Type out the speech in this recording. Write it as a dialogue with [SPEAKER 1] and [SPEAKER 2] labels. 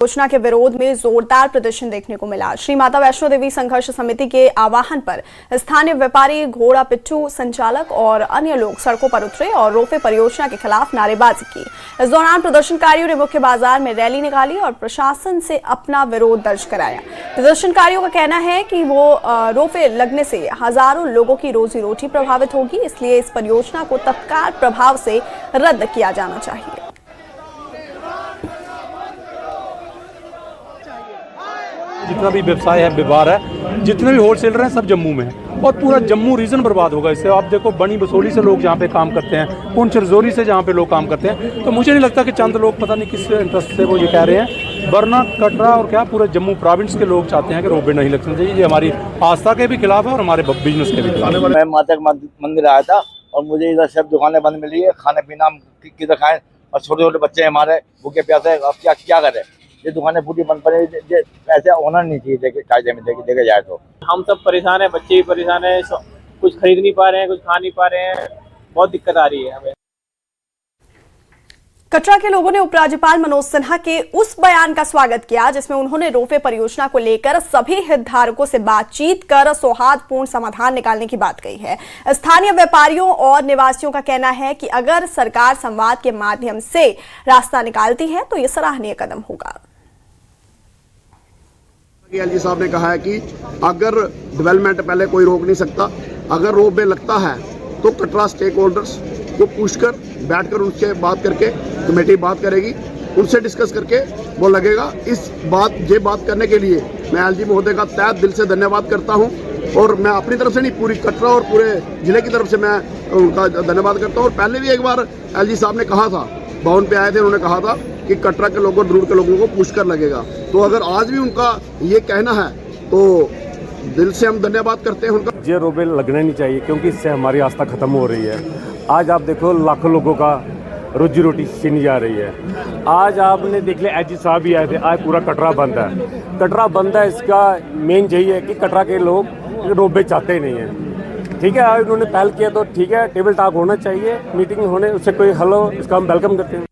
[SPEAKER 1] योजना के विरोध में जोरदार प्रदर्शन देखने को मिला। श्री माता वैष्णो देवी संघर्ष समिति के आह्वान पर स्थानीय व्यापारी, घोड़ा पिट्ठू संचालक और अन्य लोग सड़कों पर उतरे और रोपवे परियोजना के खिलाफ नारेबाजी की। इस दौरान प्रदर्शनकारियों ने मुख्य बाजार में रैली निकाली और प्रशासन से अपना विरोध दर्ज कराया। प्रदर्शनकारियों का कहना है कि वो रोपवे लगने से हजारों लोगों की रोजी रोटी प्रभावित होगी, इसलिए इस परियोजना को तत्काल प्रभाव से रद्द किया जाना चाहिए।
[SPEAKER 2] जितना भी व्यवसाय है, व्यापार है, जितने भी होलसेलर हैं, सब जम्मू में है और पूरा जम्मू रीजन बर्बाद होगा इससे। आप देखो, बनी बसोली से लोग जहाँ पे काम करते हैं, पुंछ रजौरी से जहाँ पे लोग काम करते हैं, तो मुझे नहीं लगता कि चंद लोग पता नहीं किस इंटरेस्ट से वो ये कह रहे हैं, वरना कटरा और क्या पूरे जम्मू प्रोविंस के लोग चाहते हैं कि रोपवे नहीं लगना चाहिए। ये हमारी आस्था के भी खिलाफ है और हमारे बिजनेस के भी खिलाफ।
[SPEAKER 3] मैं माता का मंदिर आया था और मुझे इधर सब दुकानें बंद मिली है, खाने पीना किधर खाएं, और छोटे छोटे बच्चे हमारे भूखे प्यासे, अब क्या करें। ये दुकानें पूरी बंद पड़ी, ऐसे होना नहीं चाहिए कायदे में देखा जाए तो।
[SPEAKER 4] हम सब परेशान हैं, बच्चे भी परेशान हैं, कुछ खरीद नहीं पा रहे हैं, कुछ खा नहीं पा रहे हैं, बहुत दिक्कत आ रही है हमें।
[SPEAKER 1] कटरा के लोगों ने उपराज्यपाल मनोज सिन्हा के उस बयान का स्वागत किया जिसमें उन्होंने रोपवे परियोजना को लेकर सभी हितधारकों से बातचीत कर सौहार्दपूर्ण समाधान निकालने की बात कही है। स्थानीय व्यापारियों और निवासियों का कहना है कि अगर सरकार संवाद के माध्यम से रास्ता निकालती है तो ये सराहनीय कदम होगा।
[SPEAKER 5] एलजी साहब ने कहा है कि अगर डेवलपमेंट पहले कोई रोक नहीं सकता, अगर रोपवे लगता है तो कटरा स्टेक होल्डर्स को पूछकर बैठकर उनसे बात करके कमेटी बात करेगी, उनसे डिस्कस करके वो लगेगा। ये बात करने के लिए मैं एलजी महोदय का तहे दिल से धन्यवाद करता हूं और मैं अपनी तरफ से नहीं, पूरी कटरा और पूरे जिले की तरफ से मैं उनका धन्यवाद करता हूं। और पहले भी एक बार एलजी साहब ने कहा था, भवन पे आए थे, उन्होंने कहा था कि कटरा के लोगों, ड्रूड के लोगों को पूछकर लगेगा। तो अगर आज भी उनका ये कहना है तो दिल से हम धन्यवाद करते हैं उनका।
[SPEAKER 6] ये रोपवे लगना नहीं चाहिए क्योंकि इससे हमारी आस्था खत्म हो रही है। आज आप देखो, लाखों लोगों का रोजी रोटी छीनी जा रही है। आज आपने देख लिया, एजी साहब भी आए थे, आज पूरा कटरा बंद है। कटरा बंद है, इसका मेन यही है कि कटरा के लोग रोपवे चाहते ही नहीं है। ठीक है, आज उन्होंने पहल किया तो ठीक है, टेबल टॉक होना चाहिए, मीटिंग होने, उससे कोई हल हो, इसका हम वेलकम करते हैं।